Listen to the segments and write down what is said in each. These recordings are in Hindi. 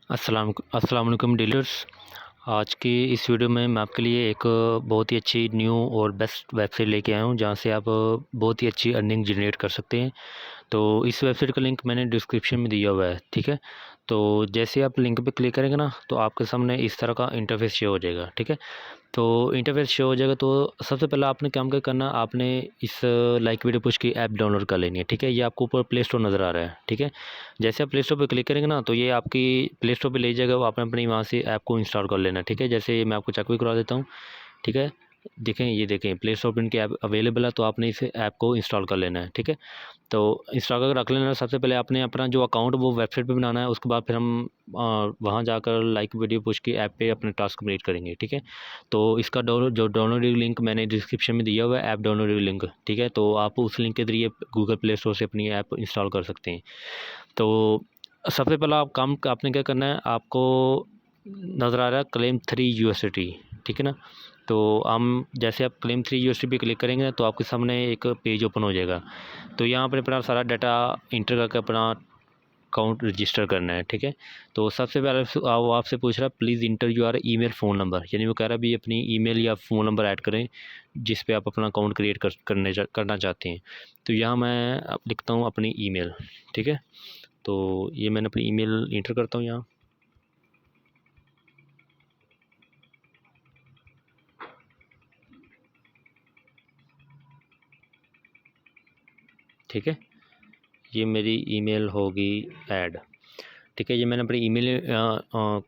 अस्सलाम वालेकुम डीलर्स। आज की इस वीडियो में मैं आपके लिए एक बहुत ही अच्छी न्यू और बेस्ट वेबसाइट लेके आया हूँ, जहाँ से आप बहुत ही अच्छी अर्निंग जनरेट कर सकते हैं। तो इस वेबसाइट का लिंक मैंने डिस्क्रिप्शन में दिया हुआ है, ठीक है। तो जैसे आप लिंक पे क्लिक करेंगे ना, तो आपके सामने इस तरह का इंटरफेस शो हो जाएगा, ठीक है। तो इंटरफेस शो हो जाएगा, तो सबसे पहले आपने काम क्या करना, आपने इस लाइक वीडियो पुश की ऐप डाउनलोड कर लेनी है, ठीक है। ये आपको ऊपर प्ले स्टोर नज़र आ रहा है, ठीक है। जैसे आप प्ले स्टोर पर क्लिक करेंगे ना, तो ये आपकी प्ले स्टोर पर ले जाएगा, वो आपने अपनी वहाँ से ऐप को इंस्टॉल कर लेना है, ठीक है। जैसे मैं आपको चेक भी करवा देता हूँ, ठीक है। देखें, ये देखें प्ले स्टोर पर इनकी ऐप अवेलेबल है, तो आपने इस ऐप को इंस्टॉल कर लेना है, ठीक है। तो इंस्टॉल कर रख लेना है। सबसे पहले आपने अपना जो अकाउंट वो वेबसाइट पे बनाना है, उसके बाद फिर हम वहाँ जाकर लाइक वीडियो पुश की ऐप पे अपने टास्क कंप्लीट करेंगे, ठीक है। तो इसका डाउनलोडिंग लिंक मैंने डिस्क्रिप्शन में दिया हुआ है, ऐप डाउनलोडिंग लिंक, ठीक है। तो आप उस लिंक के ज़रिए गूगल प्ले स्टोर से अपनी ऐप इंस्टॉल कर सकते हैं। तो सबसे पहला आप काम आपने क्या करना है, आपको नज़र आ रहा है क्लेम 3 यूएसडी, ठीक है ना। तो हम जैसे आप क्लेम 3 यूएसडी पे क्लिक करेंगे तो आपके सामने एक पेज ओपन हो जाएगा। तो यहाँ पर अपना सारा डाटा इंटर करके अपना अकाउंट रजिस्टर करना है, ठीक है। तो सबसे पहले वो आपसे पूछ रहा है please inter your email phone number, यानी वो कह रहा है भी अपनी ईमेल या फ़ोन नंबर ऐड करें जिस पे आप अपना अकाउंट क्रिएट करना चाहते हैं। तो यहाँ मैं अब लिखता हूँ अपनी ईमेल, ठीक है। तो ये मैंने अपनी ईमेल इंटर करता हूँ यहाँ, ठीक है। ये मेरी ईमेल होगी ऐड, ठीक है। ये मैंने अपनी ईमेल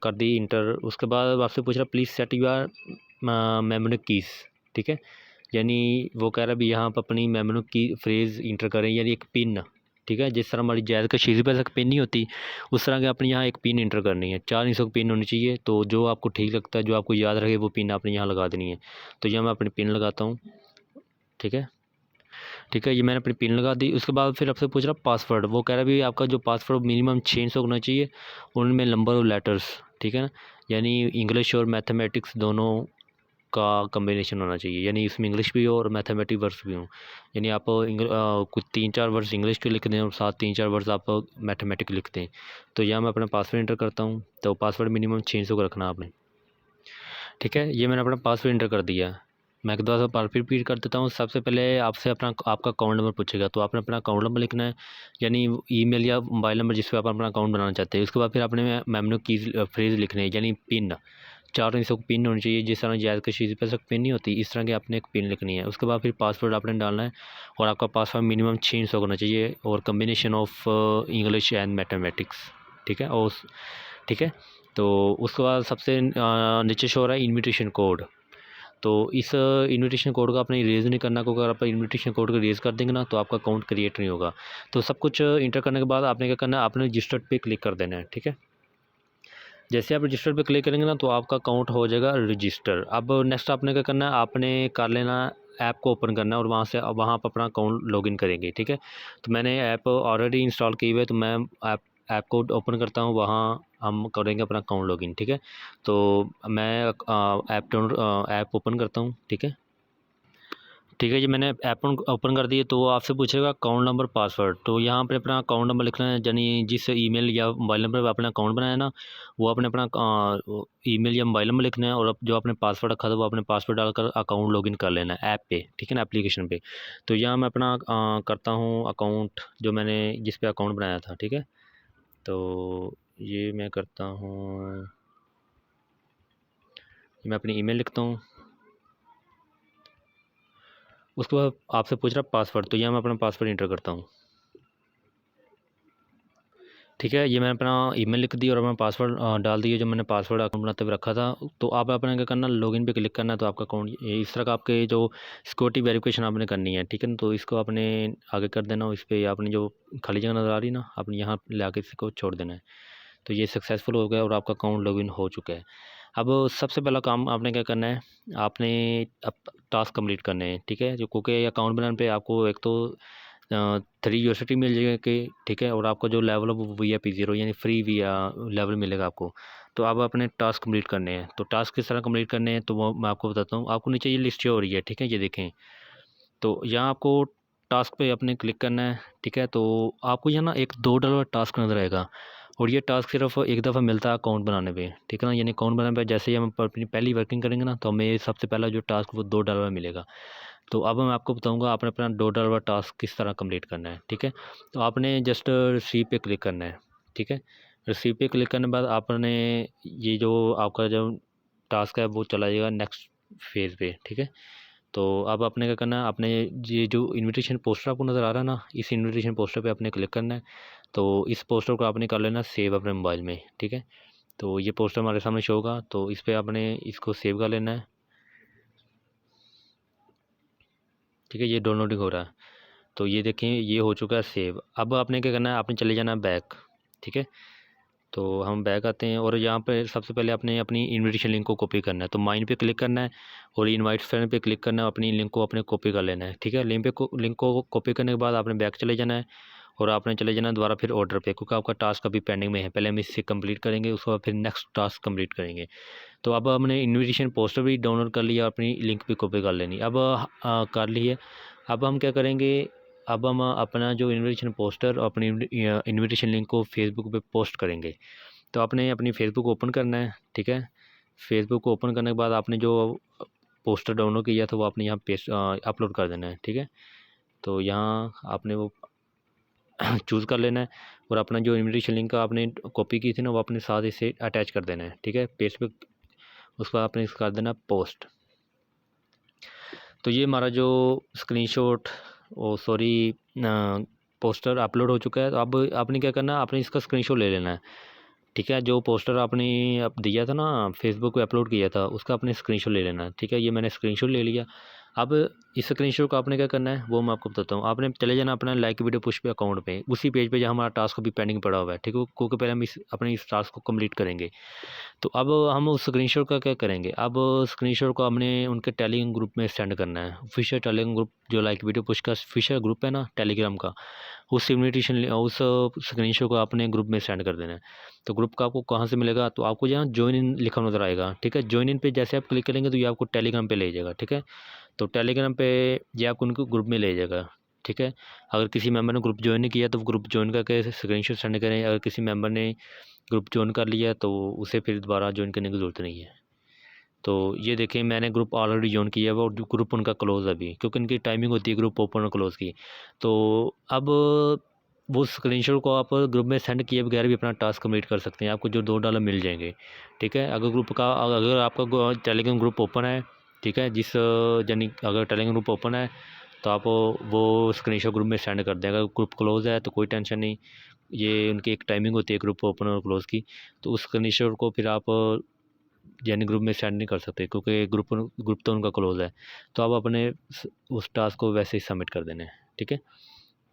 कर दी इंटर। उसके बाद आपसे पूछ रहा please set your memory keys, ठीक है। यानी वो कह रहा है भी यहाँ पर अपनी मेमोरी की फ्रेज़ इंटर करें, यानी एक पिन, ठीक है। जिस तरह हमारी जैज़ का शीज़े पर पिन नहीं होती, उस तरह की अपनी यहाँ एक पिन इंटर करनी है। 4 हिस्सों की पिन होनी चाहिए, तो जो आपको ठीक लगता है, जो आपको याद रहे, वो पिन आपने यहाँ लगा देनी है। तो यहाँ मैं अपनी पिन लगाता हूँ, ठीक है। ठीक है, ये मैंने अपनी पिन लगा दी। उसके बाद फिर आपसे पूछ रहा पासवर्ड, वो कह रहा है भी आपका जो पासवर्ड मिनिमम 600 होना चाहिए, उनमें नंबर और लेटर्स, ठीक है ना। यानी इंग्लिश और मैथमेटिक्स दोनों का कम्बिनेशन होना चाहिए, यानी इसमें इंग्लिश भी हो और मैथमेटिक वर्ड्स भी हों। यानी आप कुछ 3-4 वर्ड्स इंग्लिश के लिख दें और साथ 3-4 वर्ड्स आप मैथमेटिक लिख दें। तो यहाँ मैं अपना पासवर्ड इंटर करता हूँ। तो पासवर्ड मिनिमम 600 का रखना आपने, ठीक है। ये मैंने अपना पासवर्ड इंटर कर दिया। मैं एक दोबारा पासवर्ड रिपीट कर देता हूँ। सबसे पहले आपसे आपका अकाउंट नंबर पूछेगा, तो आपने अपना अकाउंट नंबर लिखना है, यानी ईमेल या मोबाइल नंबर जिस पे आप अपना अकाउंट बनाना चाहते हैं। उसके बाद फिर आपने मेमनो कीज़ फ्रेज़ लिखने हैं, यानी पिन, 4 हिस्सों की पिन होनी चाहिए। जिस तरह जैज़ के शीज़े पे पिन नहीं होती, इस तरह की आपने एक पिन लिखनी है। उसके बाद फिर पासवर्ड आपने डालना है, और आपका पासवर्ड मिनिमम 600 होना चाहिए, और combination of English and mathematics, ठीक है। और ठीक है। तो उसके बाद सबसे नीचे शो हो रहा है इन्विटेशन कोड। तो इस इन्विटेशन कोड को आपने इरेज़ नहीं करना, क्योंकि अगर आप इन्विटेशन कोड को इरेज़ कर देंगे ना, तो आपका अकाउंट क्रिएट नहीं होगा। तो सब कुछ इंटर करने के बाद आपने क्या करना है, आपने रजिस्टर्ड पे क्लिक कर देना है, ठीक है। जैसे आप रजिस्टर पे क्लिक करेंगे ना, तो आपका अकाउंट हो जाएगा रजिस्टर। अब नेक्स्ट आपने क्या करना है, आपने कर लेना, ऐप को ओपन करना है, और वहाँ से वहाँ आप अपना अकाउंट लॉगिन करेंगे, ठीक है। तो मैंने ऐप ऑलरेडी इंस्टॉल की हुई है, तो मैं ऐप को ओपन करता हूँ, वहाँ हम करेंगे अपना अकाउंट लॉगिन, ठीक है। तो मैं ऐप ओपन करता हूँ, ठीक है। ठीक है जी, मैंने ऐप ओपन कर दी है। तो वो आपसे पूछेगा अकाउंट नंबर पासवर्ड, तो यहाँ पे अपना अकाउंट नंबर लिखना है, यानी जिस ईमेल या मोबाइल नंबर पर आपने अकाउंट बनाया ना, वो आपने अपना ईमेल या मोबाइल नंबर लिखना है, और जो आपने पासवर्ड रखा था वो आपने पासवर्ड डालकर अकाउंट लॉगिन कर लेना है ऐप पे, ठीक है ना, एप्लीकेशन पे। तो यहाँ मैं अपना करता हूँ अकाउंट, जो मैंने जिस पे अकाउंट बनाया था, ठीक है। तो ये मैं करता हूँ, मैं अपनी ईमेल लिखता हूँ। उसके बाद आपसे पूछ रहा पासवर्ड, तो यहाँ मैं अपना पासवर्ड इंटर करता हूँ, ठीक है। ये मैंने अपना ईमेल लिख दी और अपना पासवर्ड डाल दिया, जो मैंने पासवर्ड अकाउंट बनाते हुए रखा था। तो आप अपने क्या करना, लॉगिन पे क्लिक करना है, तो आपका अकाउंट इस तरह का, आपके जो सिक्योरिटी वेरिफिकेशन आपने करनी है, ठीक है ना। तो इसको आपने आगे कर देना, इस पर आपने जो खाली जगह नज़र आ रही है ना, आपने यहाँ ले आके इसको छोड़ देना है। तो ये सक्सेसफुल हो गया और आपका अकाउंट लॉगिन हो चुका है। अब सबसे पहला काम आपने क्या करना है, आपने अब टास्क कंप्लीट करने हैं, ठीक है। जो क्योंकि अकाउंट बनाने पे आपको एक तो 3 यूनिवर्सिटी मिल जाएगा कि, ठीक है, और आपका जो लेवल है वो VIP 0, यानी फ्री वी लेवल मिलेगा आपको। तो आप अपने टास्क कंप्लीट करने हैं। तो टास्क किस तरह कंप्लीट करने हैं, तो वो मैं आपको बताता हूँ। आपको नीचे ये लिस्ट हो रही है, ठीक है, ये देखें। तो यहाँ आपको टास्क पे अपने क्लिक करना है, ठीक है। तो आपको यहाँ ना एक $2 टास्क नज़र आएगा, और ये टास्क सिर्फ एक दफ़ा मिलता है अकाउंट बनाने पे, ठीक है ना। यानी अकाउंट बनाने पे जैसे ही हम अपनी पहली वर्किंग करेंगे ना, तो हमें सबसे पहला जो टास्क वो $2 में मिलेगा। तो अब मैं आपको बताऊंगा आपने अपना $2 टास्क किस तरह कंप्लीट करना है, ठीक है। तो आपने जस्ट रिसीव पे क्लिक करना है, ठीक है। रिसीव पे क्लिक करने के बाद आपने ये जो आपका जो टास्क है वो चला जाएगा नेक्स्ट फेज़ पे, ठीक है। तो अब आपने क्या करना है, आपने ये जो इनविटेशन पोस्टर आपको नज़र आ रहा है ना, इस इनविटेशन पोस्टर पे आपने क्लिक करना है। तो इस पोस्टर को आपने कर लेना सेव अपने मोबाइल में, ठीक है। तो ये पोस्टर हमारे सामने शो होगा, तो इस पर आपने इसको सेव कर लेना है, ठीक है। ये डाउनलोडिंग हो रहा है, तो ये देखें ये हो चुका है सेव। अब आपने क्या करना है, आपने चले जाना है बैक, ठीक है। तो हम बैक आते हैं और यहाँ पे सबसे पहले आपने अपनी इनविटेशन लिंक को कॉपी करना है। तो माइन पे क्लिक करना है और इनवाइट फ्रेंड पे क्लिक करना है, अपनी लिंक को अपने कॉपी कर लेना है, ठीक है। लिंक को कॉपी करने के बाद आपने बैक चले जाना है और आपने चले जाना दोबारा फिर ऑर्डर पे, क्योंकि आपका टास्क अभी पेंडिंग में है। पहले हम इससे कंप्लीट करेंगे, उसके बाद फिर नेक्स्ट टास्क कंप्लीट करेंगे। तो अब हमने इनविटेशन पोस्टर भी डाउनलोड कर लिया, अपनी लिंक भी कॉपी कर लेनी अब कर ली है। अब हम क्या करेंगे, अब हम अपना जो इनविटेशन पोस्टर और अपनी इनविटेशन लिंक को फेसबुक पे पोस्ट करेंगे। तो आपने अपनी फेसबुक ओपन करना है, ठीक है। फेसबुक को ओपन करने के बाद आपने जो पोस्टर डाउनलोड किया था वो आपने यहाँ पेस्ट अपलोड कर देना है, ठीक है। तो यहाँ आपने वो चूज़ कर लेना है और अपना जो इनविटेशन लिंक का आपने कॉपी की थी ना वो अपने साथ इसे अटैच कर देना है, ठीक है, पेज पे। उसके बाद आपने इस कर देना पोस्ट। तो ये हमारा जो स्क्रीनशॉट सॉरी पोस्टर अपलोड हो चुका है। तो अब आपने क्या करना है, आपने इसका स्क्रीनशॉट ले लेना है, ठीक है। जो पोस्टर आपने अब दिया था ना, फेसबुक पे अपलोड किया था, उसका आपने स्क्रीनशॉट ले लेना है, ठीक है। ये मैंने स्क्रीनशॉट ले लिया। अब इस स्क्रीनशॉट को आपने क्या करना है वो मैं आपको बताता हूँ। आपने चले जाना अपना लाइक वीडियो पुश पे अकाउंट पे, उसी पेज पे जहाँ हमारा टास्क अभी पेंडिंग पड़ा हुआ है, ठीक है, क्योंकि पहले हम अपने इस टास्क को कंप्लीट करेंगे। तो अब हम उस स्क्रीनशॉट का क्या करेंगे, अब स्क्रीनशॉट को हमने उनके टेलीग्राम ग्रुप में सेंड करना है। ऑफिशियल टेलीग्राम ग्रुप जो लाइक वीडियो पुश का ऑफिशियल ग्रुप है ना टेलीग्राम का, उस इन्विटेशन उस स्क्रीनशॉट को आपने ग्रुप में सेंड कर देना है। तो ग्रुप का आपको कहाँ से मिलेगा, तो आपको यहाँ ज्वाइन इन लिखा नज़र आएगा, ठीक है। ज्वाइन इन पे जैसे आप क्लिक करेंगे तो ये आपको टेलीग्राम पे ले जाएगा, ठीक है। तो टेलीग्राम पे ये आपको उनको ग्रुप में ले जाएगा, ठीक है। अगर किसी मेंबर ने ग्रुप ज्वाइन नहीं किया तो ग्रुप ज्वाइन करके स्क्रीनशॉट सेंड करें। अगर किसी मेंबर ने ग्रुप ज्वाइन कर लिया तो उसे फिर दोबारा ज्वाइन करने की ज़रूरत नहीं है। तो ये देखें मैंने ग्रुप ऑलरेडी ज्वाइन किया है और ग्रुप उनका क्लोज़ है अभी, क्योंकि इनकी टाइमिंग होती है ग्रुप ओपन और क्लोज़ की। तो अब वो स्क्रीनशॉट को आप ग्रुप में सेंड किए बगैर भी अपना टास्क कंप्लीट कर सकते हैं, आपको जो $2 मिल जाएंगे, ठीक है। अगर आपका टेलीग्राम ग्रुप ओपन है, ठीक है, यानी अगर टेलीग्राम ग्रुप ओपन है तो आप वो स्क्रीनशॉट ग्रुप में सेंड कर दें। अगर ग्रुप क्लोज़ है तो कोई टेंशन नहीं, ये उनकी एक टाइमिंग होती है ग्रुप ओपन और क्लोज़ की। तो उस स्क्रीनशॉट को फिर आप यानी ग्रुप में सेंड नहीं कर सकते, क्योंकि ग्रुप तो उनका क्लोज़ है। तो आप अपने उस टास्क को वैसे ही सबमिट कर देना है, ठीक है।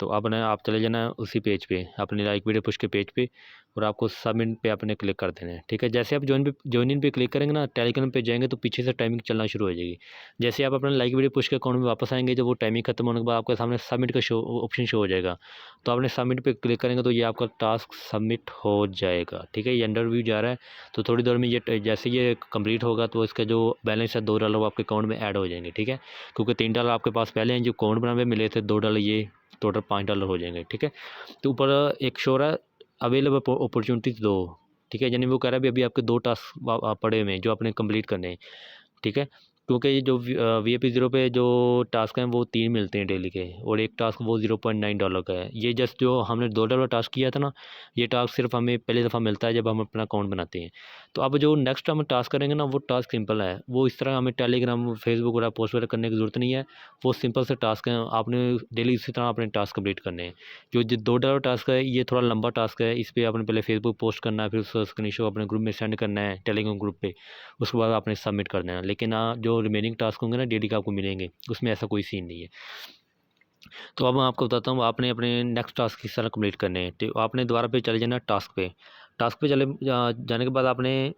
तो आप चले जाना उसी पेज पे, अपने लाइक वीडियो पुश के पेज पे, और आपको सबमिट पे आपने क्लिक कर देना है, ठीक है। जैसे आप ज्वाइन इन पे क्लिक करेंगे ना, टेलीग्राम पे जाएंगे तो पीछे से टाइमिंग चलना शुरू हो जाएगी। जैसे आप अपने लाइक वीडियो पुश के अकाउंट में वापस आएंगे, जब वो टाइमिंग खत्म होने के बाद आपके सामने सबमिट का ऑप्शन शो हो जाएगा। तो आपने सबमिट पे क्लिक करेंगे तो ये आपका टास्क सबमिट हो जाएगा, ठीक है। ये अंडर व्यू जा रहा है, तो थोड़ी देर में ये जैसे ये कंप्लीट होगा तो इसका जो बैलेंस है $2 वो आपके अकाउंट में ऐड हो जाएंगे, ठीक है। क्योंकि $3 आपके पास पहले हैं, जो अकाउंट बनाने में मिले थे $2, ये टोटल $5 हो जाएंगे, ठीक है। तो ऊपर एक शो रहा है अवेलेबल अपॉर्चुनिटीज़ 2, ठीक है। यानी वो कह रहा है भी अभी आपके 2 टास्क पड़े हुए हैं जो आपने कंप्लीट करने हैं, ठीक है। क्योंकि ये जो VIP 0 पे जो टास्क हैं वो 3 मिलते हैं डेली के, और एक टास्क वो $0.9 का है। ये जस्ट जो हमने $2 टास्क किया था ना, ये टास्क सिर्फ हमें पहली दफ़ा मिलता है जब हम अपना अकाउंट बनाते हैं। तो अब जो नेक्स्ट हम टास्क करेंगे ना, वो टास्क सिंपल है, वो इस तरह हमें टेलीग्राम फेसबुक वगैरह पोस्ट वगैरह करने की ज़रूरत नहीं है। वो सिंपल से टास्क हैं, आपने डेली इसी तरह अपने टास्क कंप्लीट करने हैं। जो $2 टास्क है ये थोड़ा लंबा टास्क है, इस पर आपने पहले फेसबुक पोस्ट करना है, फिर उसका स्क्रीनशॉट अपने ग्रुप में सेंड करना है टेलीग्राम ग्रुप पे, उसके बाद आपने सबमिट कर देना। लेकिन जो रिमेनिंग टास्क होंगे ना डेली का आपको मिलेंगे, उसमें ऐसा कोई सीन नहीं है। तो अब मैं आपको बताता हूँ आपने अपने नेक्स्ट टास्क किस तरह कंप्लीट करने हैं। तो आपने दोबारा पे चले जाना टास्क पे जाने के बाद आपने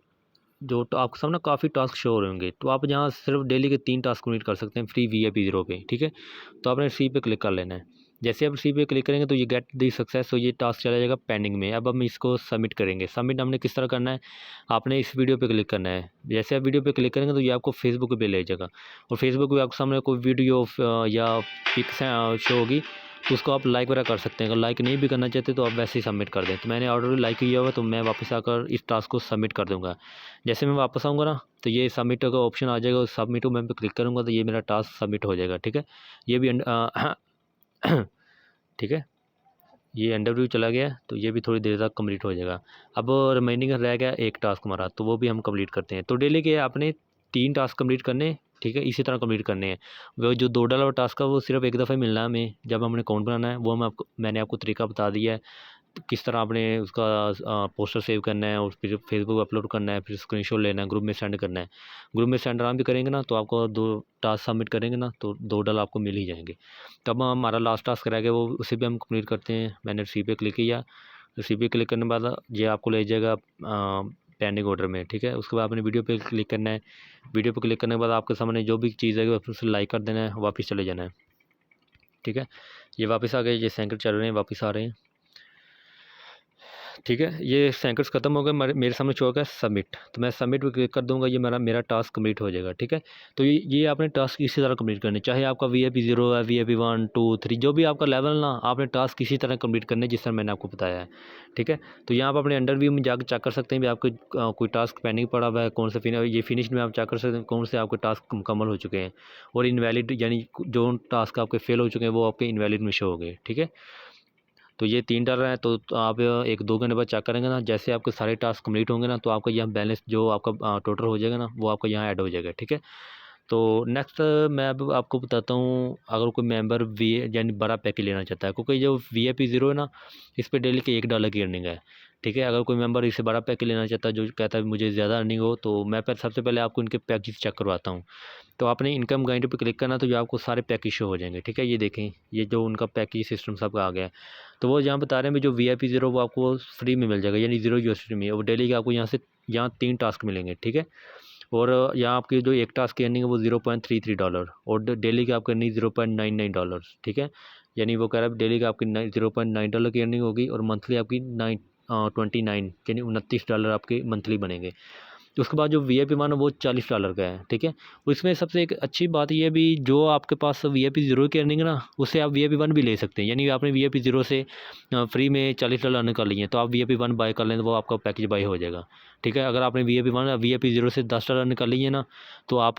जो तो आपके सामने काफ़ी टास्क शो हो रहे होंगे, तो आप यहाँ सिर्फ डेली के 3 टास्क कंप्लीट कर सकते हैं फ्री VIP 0 पे, ठीक है। तो आपने सी पे क्लिक कर लेना है। जैसे आप सी पे क्लिक करेंगे तो ये गेट दी सक्सेस, तो ये टास्क चला जाएगा पेंडिंग में। अब हम इसको सबमिट करेंगे। सबमिट हमने किस तरह करना है, आपने इस वीडियो पे क्लिक करना है। जैसे आप वीडियो पे क्लिक करेंगे तो ये आपको फेसबुक पे ले जाएगा, और फेसबुक पे आपके सामने कोई वीडियो या पिक्स शो होगी, तो उसको आप लाइक वगैरह कर सकते हैं। अगर लाइक नहीं भी करना चाहते तो आप वैसे ही सबमिट कर दें। तो मैंने ऑलरेडी लाइक किया हुआ, तो मैं वापस आकर इस टास्क को सबमिट कर दूँगा। जैसे मैं वापस आऊँगा ना, तो ये सबमिट का ऑप्शन आ जाएगा, सबमिट मैं पे क्लिक करूँगा तो ये मेरा टास्क सबमिट हो जाएगा। ठीक है, ये भी ठीक है, ये इंटरव्यू चला गया, तो ये भी थोड़ी देर तक कंप्लीट हो जाएगा। अब रिमेनिंग रह गया एक टास्क हमारा, तो वो भी हम कंप्लीट करते हैं। तो डेली के आपने 3 टास्क कंप्लीट करने हैं, ठीक है, इसी तरह कंप्लीट करने हैं। वो जो $2 टास्क है वो सिर्फ एक दफ़ा मिलना है हमें, जब हमने अकाउंट बनाना है। वो मैंने आपको तरीका बता दिया है, किस तरह आपने उसका पोस्टर सेव करना है और फिर फेसबुक अपलोड करना है, फिर स्क्रीनशॉट लेना है, ग्रुप में सेंड करना है। ग्रुप में सेंड आराम भी करेंगे ना, तो आपको 2 टास्क सबमिट करेंगे ना, तो $2 आपको मिल ही जाएंगे। तब हमारा लास्ट टास्क रह गया, वो उसे भी हम कंप्लीट करते हैं। मैंने रिसीव पे क्लिक किया, रिसीव पे क्लिक करने के बाद ये आपको ले जाएगा पेंडिंग ऑर्डर में। ठीक है, उसके बाद आपने वीडियो पे क्लिक करना है। वीडियो पे क्लिक करने के बाद आपके सामने जो भी चीज़ है उसे लाइक कर देना है, वापस चले जाना है। ठीक है, ये वापस आ गए, ये सैंकड़ चल रहे हैं, वापस आ रहे हैं। ठीक है, ये सैंकड़्स खत्म हो गए, मेरे सामने शो होगा सबमिट। तो मैं सबमिट पे क्लिक कर दूंगा, ये मेरा टास्क कंप्लीट हो जाएगा। ठीक है, तो ये आपने टास्क इसी तरह कंप्लीट करने, चाहे आपका VIP 0 है, VIP 1 2 3 जो भी आपका लेवल ना, आपने टास्क इसी तरह कंप्लीट करने जिस तरह मैंने आपको बताया है। ठीक है, तो यहाँ आप अपने अंडर व्यू में जाकर चेक कर सकते हैं भी आपके कोई टास्क पेंडिंग पड़ा हुआ है, कौन सा ये फिनिश में आप चेक कर सकते हैं कौन से आपके टास्क मुकम्मल हो चुके हैं, और इनवैलिड यानी जो टास्क आपके फेल हो चुके हैं वो आपके इनवैलिड में शो हो गए। ठीक है, तो ये $3 हैं, तो आप 1-2 घंटे बाद चेक करेंगे ना, जैसे आपके सारे टास्क कंप्लीट होंगे ना, तो आपका यहाँ बैलेंस जो आपका टोटल हो जाएगा ना, वो आपका यहाँ ऐड हो जाएगा। ठीक है, तो नेक्स्ट मैं अब आपको बताता हूँ, अगर कोई मेंबर यानी बड़ा पैकेज लेना चाहता है, क्योंकि जो VIP 0 है ना, इस पर डेली के $1 की अर्निंग है। ठीक है, अगर कोई मेंबर इससे बड़ा पैकेज लेना चाहता है, जो कहता है मुझे ज़्यादा अर्निंग हो, तो मैं सबसे पहले आपको इनके पैकेज चेक करवाता हूँ। तो आपने इनकम गाइड पे क्लिक करना, तो ये आपको सारे पैकेज शो हो जाएंगे। ठीक है, ये देखें, ये जो उनका पैकेज सिस्टम सब आ गया है। तो वो यहाँ बता रहे हैं जो VIP 0 वो आपको फ्री में मिल जाएगा, यानी $0 में, और डेली के आपको यहाँ 3 टास्क मिलेंगे। ठीक है, और यहाँ आपकी जो एक टास्क की अर्निंग है वो $0.33, और डेली की आपकी अर्निंग $0.99। ठीक है, यानी वो कह रहा है डेली का आपकी $0.9 की अर्निंग होगी, और मंथली आपकी 29 यानी $29 आपके मंथली बनेंगे। तो उसके बाद जो VIP 1 है वो $40 का है। ठीक है, उसमें सबसे एक अच्छी बात ये भी, जो आपके पास VIP 0 की अर्निंग है ना, उससे आप VIP 1 भी ले सकते हैं। यानी आपने VIP 0 से फ्री में $40 अर्न कर लिए हैं, तो आप VIP 1 बाय कर लें, तो वो आपका पैकेज बाय हो जाएगा। ठीक है, अगर आपने VIP 0 से $10 अर्न कर लिए ना, तो आप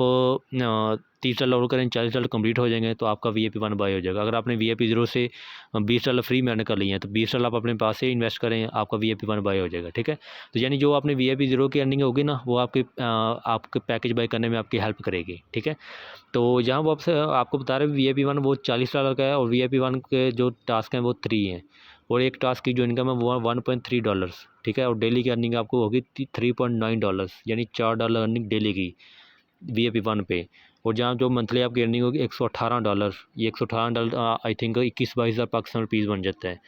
$30 और करें, $40 कंप्लीट हो जाएंगे, तो आपका VIP 1 बाय हो जाएगा। अगर आपने VIP 0 से $20 फ्री में अर्न कर लिए हैं, तो $20 आप अपने पास से इन्वेस्ट करें, आपका VIP 1 बाय हो जाएगा। ठीक है, तो यानी जो आपने VIP 0 की अर्निंग होगी ना, वो आपके पैकेज बाय करने में आपकी हेल्प करेगी। ठीक है, तो यहाँ वो आपको बता रहे हैं VIP 1 वो $40 का है, और VIP 1 के जो टास्क हैं वो 3 हैं, और एक टास्क की जो इनकम है वो $1.3। ठीक है, और डेली की अर्निंग आपको होगी $3.9, यानी $4 अर्निंग डेली की VIP 1 पे। और जहाँ जो मंथली आपकी अर्निंग होगी $118, ये $118 आई थिंक 21-22 हज़ार पाकिस्तान रुपीज़ बन जाता है।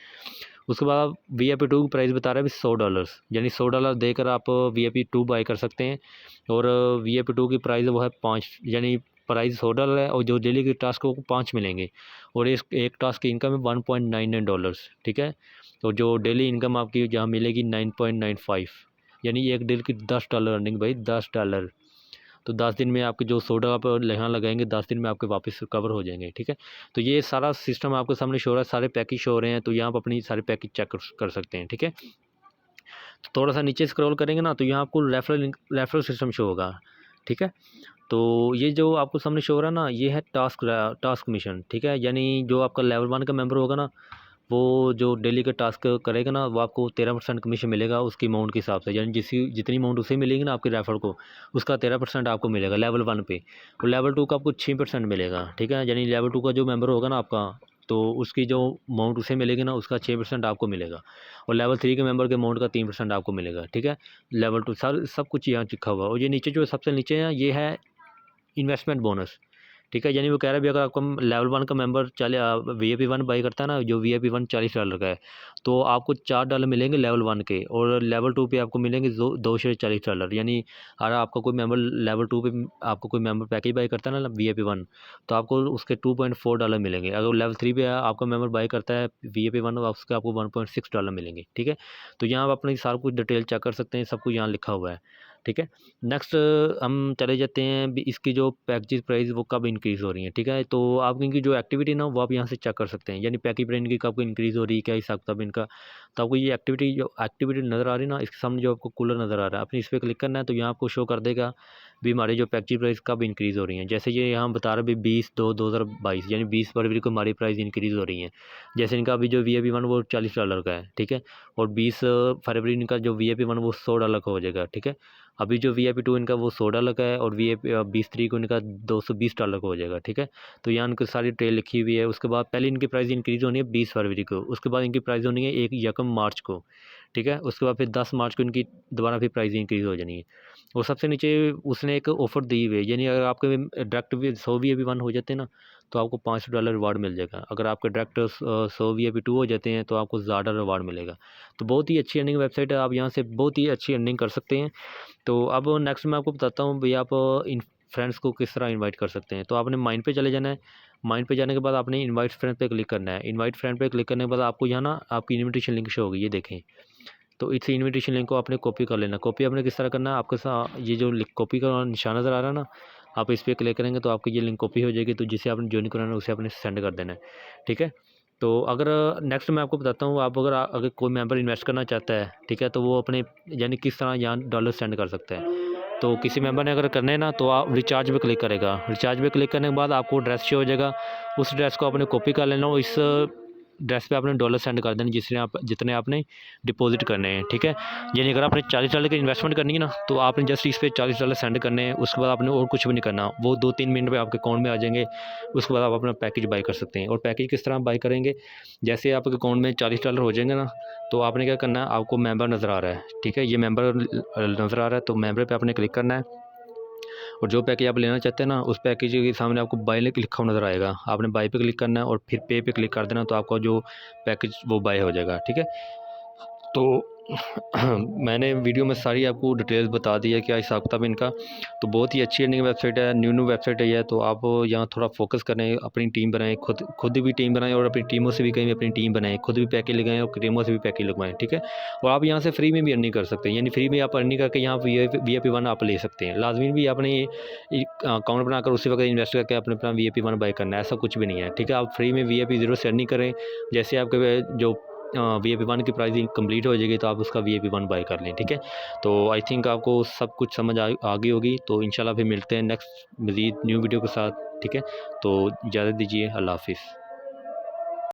उसके बाद VIP 2 की प्राइस बता रहा है $100, यानी $100 देकर आप VIP 2 बाई कर सकते हैं, और VIP 2 की प्राइस वो है 5, यानी प्राइस $100 है, और जो डेली के टास्क को 5 मिलेंगे, और इस एक टास्क की इनकम है $1.99। ठीक है, तो जो डेली इनकम आपकी जहाँ मिलेगी 9.95, यानी एक डेली की $10 अर्निंग भाई, $10। तो 10 दिन में आपके जो $100 आप यहाँ लगाएंगे, 10 दिन में आपके वापस कवर हो जाएंगे। ठीक है, तो ये सारा सिस्टम आपके सामने शो हो रहा है, सारे पैकेज शो हो रहे हैं, तो यहाँ पर अपनी सारे पैकेज चेक कर सकते हैं। ठीक है, तो थोड़ा सा नीचे स्क्रॉल करेंगे ना, तो यहाँ आपको रेफरल सिस्टम शो होगा। ठीक है, तो ये जो आपको सामने शो हो रहा है ना, ये है टास्क मिशन। ठीक है, यानी जो आपका लेवल 1 का मेंबर होगा ना, वो जो डेली का टास्क करेगा ना, वो आपको 13% कमीशन मिलेगा उसकी अमाउंट के हिसाब से, यानी जितनी अमाउंट उसे मिलेगी ना आपके रेफर को, उसका 13% आपको मिलेगा लेवल 1 पे, और लेवल 2 का आपको 6% मिलेगा। ठीक है, यानी लेवल 2 का जो मेंबर होगा ना आपका, तो उसकी जो अमाउंट उसे मिलेगी ना, उसका 6% आपको मिलेगा, और लेवल 3 के मेंबर के अमाउंट का 3% आपको मिलेगा। ठीक है, लेवल 2 सब कुछ यहाँ लिखा हुआ है। और ये नीचे जो सबसे नीचे है, ये है इन्वेस्टमेंट बोनस। ठीक है, यानी वो कह रहा है भी अगर आपका लेवल 1 का मेंबर VIP 1 बाई करता है ना, जो VIP 1 $40 का है, तो आपको $4 मिलेंगे लेवल 1 के, और लेवल 2 पे आपको मिलेंगे दो शेयर $40। यानी अगर आपका कोई मेंबर लेवल 2 पे आपको कोई मेंबर पैकेज बाई करता है ना VIP 1, तो आपको उसके $2.4 मिलेंगे। अगर लेवल 3 पे आपका मेंबर बाई करता है VIP 1, उसके आपको $1.6 मिलेंगे। ठीक है, तो यहाँ आप अपनी सारा कुछ डिटेल चेक कर सकते हैं, सब कुछ यहाँ लिखा हुआ है। ठीक है। नेक्स्ट हम चले जाते हैं इसकी जो पैकेज प्राइस वो कब इंक्रीज़ हो रही है, ठीक है। तो आप इनकी जो एक्टिविटी ना वो आप यहाँ से चेक कर सकते हैं, यानी पैकेज प्राइस इनकी कब इंक्रीज़ हो रही है, क्या हिसाब किताब इनका। तो आपको ये एक्टिविटी नज़र आ रही है ना, इसके सामने जो आपको कूलर नज़र आ रहा है, आपने इस पर क्लिक करना है तो यहाँ आपको शो कर देगा भी हमारी जो पैकेज प्राइस कब इंक्रीज़ हो रही है। जैसे ये यहाँ बता रहा है भी 20/2/2022 यानी 20 फरवरी को हमारी प्राइस इंक्रीज़ हो रही है। जैसे इनका अभी जो VIP1 वो $40 का है, ठीक है। और 20 फरवरी इनका जो VIP1 वो $100 का हो जाएगा, ठीक है। अभी जो VIP2 इनका वो $100 का है और 20 तारीख को इनका $220 का हो जाएगा, ठीक है। तो यहाँ इनकी सारी ट्रेल लिखी हुई है। उसके बाद पहले इनकी प्राइस इंक्रीज़ होनी है 20 फरवरी को, उसके बाद इनकी प्राइस होनी है 1 मार्च को, ठीक है। उसके बाद फिर 10 मार्च को इनकी दोबारा फिर प्राइस इंक्रीज़ हो जानी है। और सबसे नीचे उसने एक ऑफ़र दी हुई है, यानी अगर आपके डायरेक्ट 100 VIP1 हो जाते हैं ना तो आपको $500 रिवार्ड मिल जाएगा। अगर आपके डायरेक्ट 100 VIP2 हो जाते हैं तो आपको ज़्यादा रिवार्ड मिलेगा। तो बहुत ही अच्छी अर्निंग वेबसाइट है, आप यहाँ से बहुत ही अच्छी अर्निंग कर सकते हैं। तो अब नेक्स्ट मैं आपको बताता हूँ भई आप इन फ्रेंड्स को किस तरह इनवाइट कर सकते हैं। तो आपने माइन पे चले जाना है। माइन पे जाने के बाद आपने इनवाइट फ्रेंड पे क्लिक करना है। इनवाइट फ्रेंड पे क्लिक करने के बाद आपको यहाँ ना आपकी इनविटेशन लिंक शो होगी, ये देखें। तो इस इनविटेशन लिंक को आपने कॉपी कर लेना। कॉपी आपने किस तरह करना है, आपके साथ ये जो कॉपी का निशान नज़र आ रहा है ना, आप इस पर क्लिक करेंगे तो आपकी ये लिंक कॉपी हो जाएगी। तो जिसे आपने ज्वाइन कराना है उसे आपने सेंड कर देना है, ठीक है। तो अगर नेक्स्ट मैं आपको बताता हूँ, आप अगर कोई मेंबर इन्वेस्ट करना चाहता है, ठीक है, तो वो अपने यानी किस तरह यहाँ डॉलर सेंड कर सकता है। तो किसी मेंबर ने अगर करने हैं ना तो आप रिचार्ज पे क्लिक करेगा। रिचार्ज पे क्लिक करने के बाद आपको ड्रेस शो हो जाएगा। उस ड्रेस को आपने कॉपी कर लेना और इस ड्रेस पे आपने डॉलर सेंड कर देना जितने आपने डिपॉजिट करने हैं, ठीक है। यानी अगर आपने $40 की इन्वेस्टमेंट करनी है ना तो आपने जस्ट इस पे $40 सेंड करने हैं। उसके बाद आपने और कुछ भी नहीं करना, वो 2-3 मिनट में आपके अकाउंट में आ जाएंगे। उसके बाद आप अपना पैकेज बाई कर सकते हैं। और पैकेज किस तरह बाई करेंगे, जैसे आपके अकाउंट में $40 हो जाएंगे ना तो आपने क्या करना है, आपको मेंबर नज़र आ रहा है, ठीक है, ये मेंबर नज़र आ रहा है तो मेंबर पे आपने क्लिक करना है। और जो पैकेज आप लेना चाहते हैं ना उस पैकेज के सामने आपको बाय लिखा हुआ नज़र आएगा। आपने बाय पे क्लिक करना है और फिर पे पे क्लिक कर देना तो आपका जो पैकेज वो बाय हो जाएगा, ठीक है। तो मैंने वीडियो में सारी आपको डिटेल्स बता दी है क्या हिसाब किताब इनका। तो बहुत ही अच्छी अर्निंग वेबसाइट है, न्यू वेबसाइट है ये। तो आप यहाँ थोड़ा फोकस करें, अपनी टीम बनाएं, खुद भी टीम बनाएं और अपनी टीमों से भी कहीं अपनी टीम बनाएं, खुद भी पैकेज लगाएं और टीमों से भी पैकेज लगवाएं, ठीक है। और आप यहाँ से फ्री में भी अर्निंग कर सकते हैं, यानी फ्री में आप अर्निंग करके यहाँ VIP1 आप ले सकते हैं। लाजमी भी आपने ये अकाउंट बनाकर उसी वक्त इन्वेस्ट करके अपना VIP1 बाई करना है, ऐसा कुछ भी नहीं है, ठीक है। आप फ्री में VIP0 से अर्निंग करें। जैसे आपके जो VIP1 की प्राइस कंप्लीट हो जाएगी तो आप उसका VIP1 बाय कर लें, ठीक है। तो आई थिंक आपको सब कुछ समझ आ गई होगी। तो इंशाल्लाह फिर मिलते हैं नेक्स्ट मज़ीद न्यू वीडियो के साथ, ठीक है। तो इजाज़त दीजिए, अल्लाह हाफ़िज़।